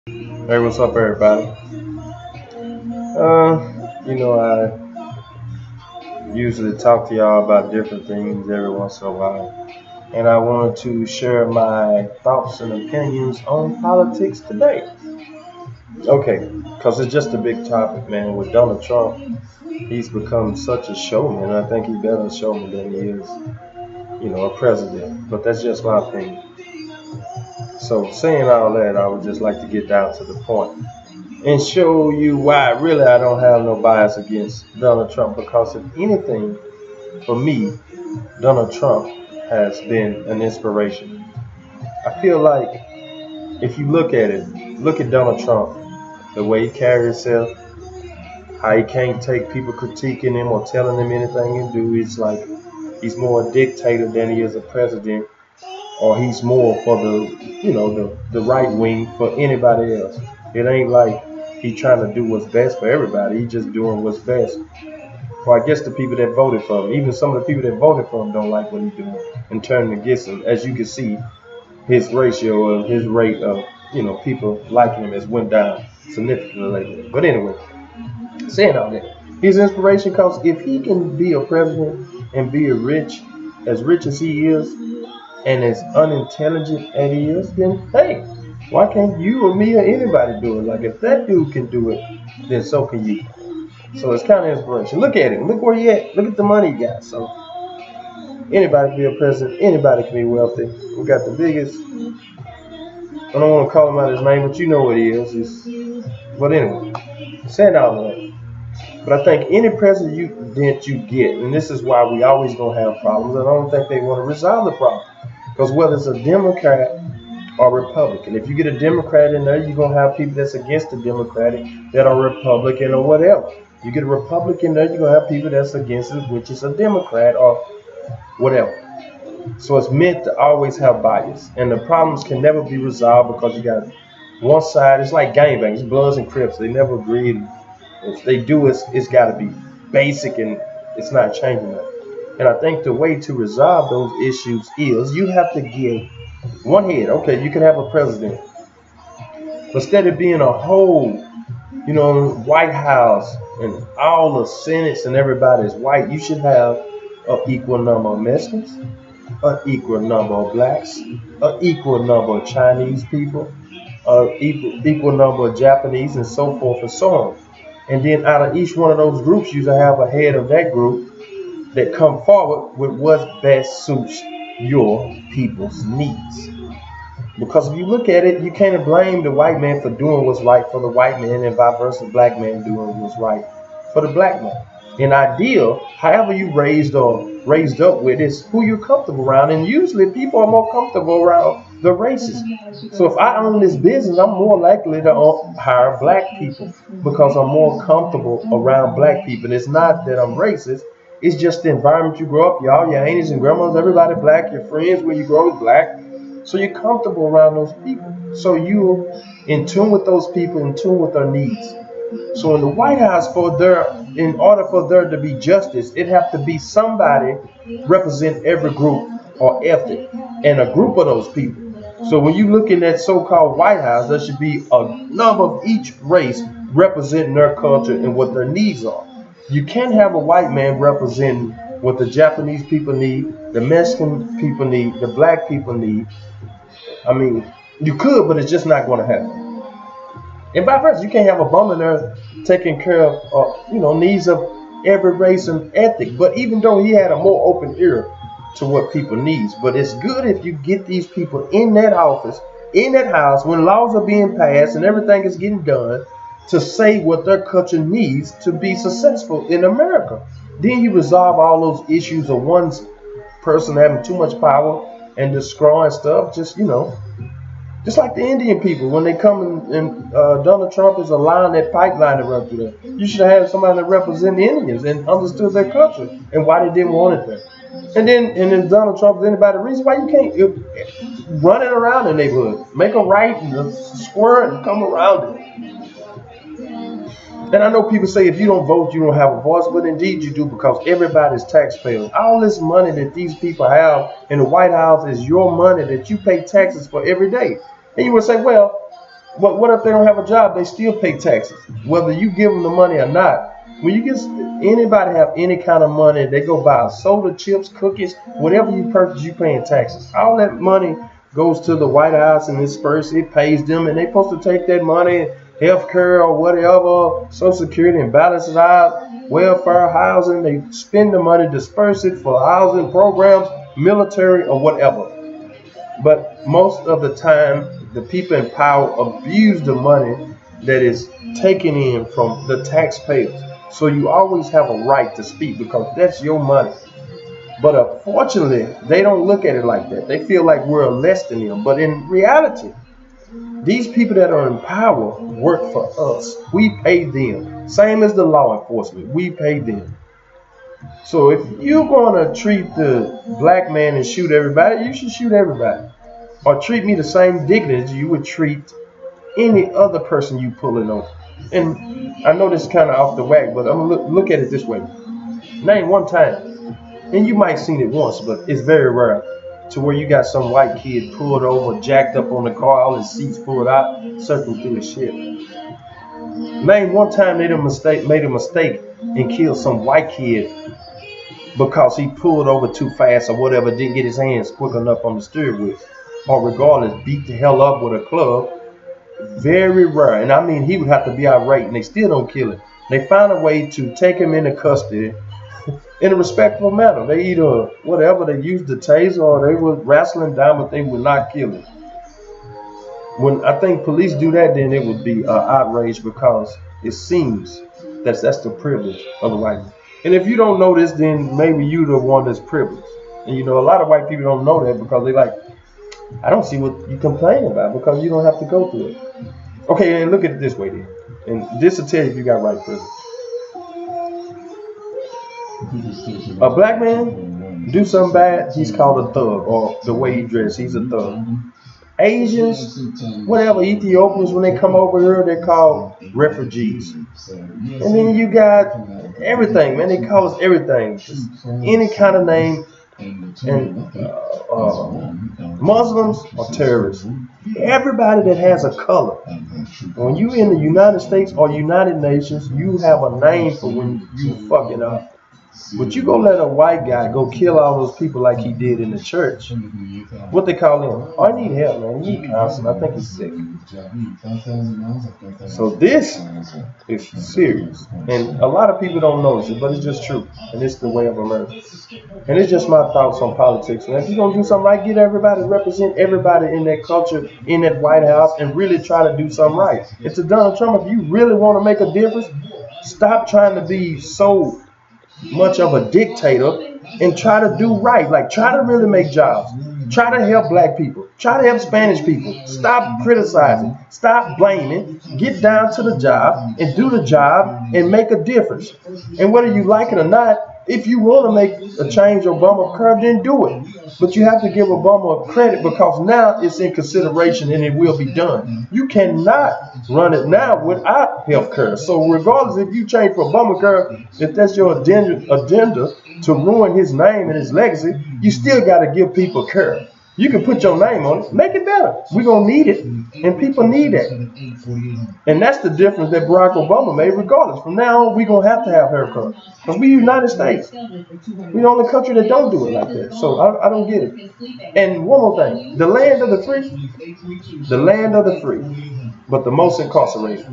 Hey, what's up, everybody? I usually talk to y'all about different things every once in a while, and I wanted to share my thoughts and opinions on politics today. Okay, because it's just a big topic, man. With Donald Trump, he's become such a showman. I think he's better a showman than he is, a president. But that's just my opinion. So, saying all that, I would just like to get down to the point and show you why really I don't have no bias against Donald Trump, because if anything, for me, Donald Trump has been an inspiration. I feel like if you look at it, look at Donald Trump, the way he carries himself, how he can't take people critiquing him or telling him anything to do. It's like he's more a dictator than he is a president, or he's more for the right wing for anybody else. It ain't like he trying to do what's best for everybody. He just doing what's best. Well, I guess the people that voted for him, even some of the people that voted for him, don't like what he's doing and turning against him. As you can see, his ratio of his rate of people liking him has went down significantly lately. But anyway, saying all that, he's inspiration because if he can be a president and be as rich as he is, and as unintelligent as he is, then hey, why can't you or me or anybody do it? Like if that dude can do it, then so can you. So it's kind of inspiration. Look at him. Look where he at. Look at the money he got. So anybody can be a president. Anybody can be wealthy. We got the biggest. I don't want to call him out his name, but you know what he is. But anyway, saying all that. But I think any president you get, and this is why we always gonna have problems. I don't think they want to resolve the problem, because whether it's a Democrat or Republican, if you get a Democrat in there, you're gonna have people that's against the Democratic that are Republican or whatever. You get a Republican there, you're gonna have people that's against it, which is a Democrat or whatever. So it's meant to always have bias, and the problems can never be resolved because you got one side. It's like gangbangs, Bloods and Crips. They never agreed. If they do, it's got to be basic, and it's not changing that. And I think the way to resolve those issues is you have to give one head. Okay, you can have a president, but instead of being a whole, White House and all the senates and everybody is white, you should have an equal number of Mexicans, an equal number of blacks, an equal number of Chinese people, an equal number of Japanese, and so forth and so on. And then out of each one of those groups, you should have a head of that group that come forward with what best suits your people's needs. Because if you look at it, you can't blame the white man for doing what's right for the white man, and vice versa, the black man doing what's right for the black man. In ideal, however you raised up with, is who you're comfortable around, and usually people are more comfortable around the races. So if I own this business, I'm more likely to hire black people because I'm more comfortable around black people. And it's not that I'm racist. It's just the environment you grow up. Y'all, your aunties and grandmas, everybody black. Your friends where you grow up is black. So you're comfortable around those people. So you're in tune with those people, in tune with their needs. So in the White House, in order for there to be justice, it have to be somebody represent every group or ethnic and a group of those people. So when you look in that so-called White House, there should be a number of each race representing their culture and what their needs are. You can't have a white man representing what the Japanese people need, the Mexican people need, the black people need. I mean, you could, but it's just not going to happen. And vice versa, you can't have a bum in there taking care of, needs of every race and ethnic. But even though he had a more open ear to what people needs, but it's good if you get these people in that office, in that house, when laws are being passed and everything is getting done, to say what their culture needs to be successful in America. Then you resolve all those issues of one person having too much power and destroying stuff. Just like the Indian people, when they come and Donald Trump is allowing that pipeline to run through there. You should have somebody that represent the Indians and understood their culture and why they didn't want it there. And then Donald Trump is anybody reason why you can't running around the neighborhood, make a right and square and come around it. And I know people say if you don't vote, you don't have a voice, but indeed you do, because everybody's taxpayers. All this money that these people have in the White House is your money that you pay taxes for every day. And you would say, well, What if they don't have a job? They still pay taxes, whether you give them the money or not. When you get anybody have any kind of money, they go buy soda, chips, cookies, whatever you purchase, you paying taxes. All that money goes to the White House and disperse. It pays them, and they supposed to take that money, health care or whatever, Social Security, and balance it out, welfare, housing. They spend the money, disperse it for housing programs, military, or whatever. But most of the time, the people in power abuse the money that is taken in from the taxpayers. So you always have a right to speak because that's your money. But unfortunately, they don't look at it like that. They feel like we're less than them. But in reality, these people that are in power work for us. We pay them. Same as the law enforcement. We pay them. So if you're going to treat the black man and shoot everybody, you should shoot everybody. Or treat me the same dignity you would treat any other person you pulling over. And I know this is kind of off the whack, but I'm going to look at it this way. Name one time, and you might seen it once, but it's very rare, to where you got some white kid pulled over, jacked up on the car, all his seats pulled out, circling through his shit. Name one time they made a mistake and killed some white kid because he pulled over too fast or whatever, didn't get his hands quick enough on the steering wheel. Or regardless, beat the hell up with a club. Very rare. And I mean, he would have to be irate, and they still don't kill him. They find a way to take him into custody in a respectful manner. They either, whatever, they used the taser or they would wrestle him down, but they would not kill him. When I think police do that, then it would be outrage because it seems that's the privilege of the white man. And if you don't know this, then maybe you're the one that's privileged. And a lot of white people don't know that because they like, I don't see what you complain about because you don't have to go through it. Okay, and look at it this way then. And this will tell you if you got right privilege. A black man do something bad, he's called a thug, or the way he dressed, he's a thug. Asians, whatever, Ethiopians, when they come over here, they're called refugees. And then you got everything, man. They call us everything. Just any kind of name. And Muslims are terrorists. Everybody that has a color. When you in the United States or United Nations, you have a name for when you fucking up. But you go let a white guy go kill all those people like he did in the church. What they call him? Oh, I need help, man. He need counseling. I think he's sick. So this is serious. And a lot of people don't notice it, but it's just true. And it's the way of America. And it's just my thoughts on politics. And if you're going to do something right, get everybody, represent everybody in that culture, in that White House, and really try to do something right. And to Donald Trump, if you really want to make a difference, stop trying to be so much of a dictator and try to do right. Like, try to really make jobs. Try to help black people. Try to help Spanish people. Stop criticizing. Stop blaming. Get down to the job and do the job and make a difference. And whether you like it or not, if you want to make a change Obamacare, then do it. But you have to give Obama credit because now it's in consideration and it will be done. You cannot run it now without health care. So regardless if you change for Obamacare, if that's your agenda to ruin his name and his legacy, you still got to give people care. You can put your name on it, make it better. We're going to need it, and people need it. And that's the difference that Barack Obama made regardless. From now on, we're going to have health care. Because we United States. We're the only country that don't do it like that. So I don't get it. And one more thing. The land of the free. The land of the free. But the most incarcerated.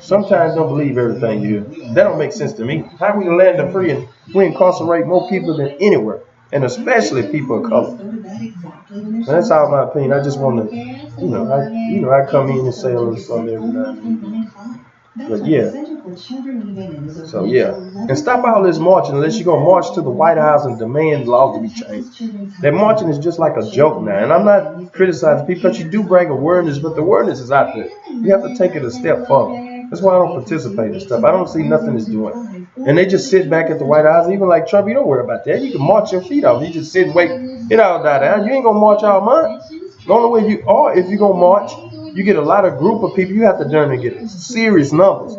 Sometimes don't believe everything you hear. That don't make sense to me. How we the land of free and we incarcerate more people than anywhere? And especially people of color. And that's all my opinion. I just want to, I come in and say a little something every now and then. But yeah. So yeah. And stop all this marching unless you're going to march to the White House and demand laws to be changed. That marching is just like a joke now. And I'm not criticizing people because you do bring awareness, but the awareness is out there. You have to take it a step further. That's why I don't participate in stuff. I don't see nothing is doing. And they just sit back at the White House. Even like Trump, you don't worry about that. You can march your feet off. You just sit and wait. It all die down. You ain't going to march all month. The only way you are, if you're going to march, you get a lot of group of people. You have to learn to get serious numbers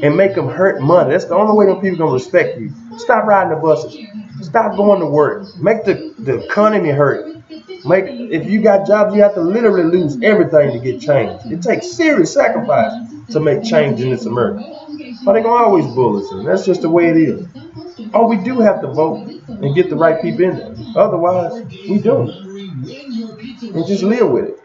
and make them hurt money. That's the only way them people going to respect you. Stop riding the buses. Stop going to work. Make the economy hurt. If you got jobs, you have to literally lose everything to get change. It takes serious sacrifice to make change in this America. But they're gonna always bully us, and that's just the way it is. Oh, we do have to vote and get the right people in there. Otherwise, we don't. And just live with it.